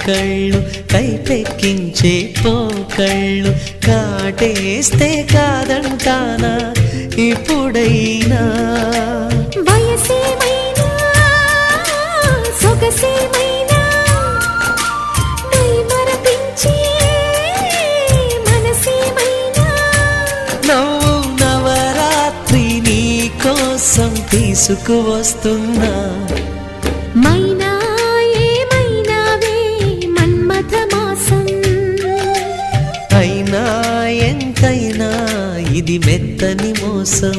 కళ్ళు కైపెక్కించే పోకళ్ళు కాటేస్తే కాదంటానా ఇప్పుడైనా వయసేమైనా సొగసేమైనా మరపించే మనసేమైనా నవ్వు నవరాత్రి నీ కోసం తీసుకువస్తున్నా మైనా ఏమైనావే మన్మథ మాసం అయినా ఎంతైనా ఇది మెత్తని మోసం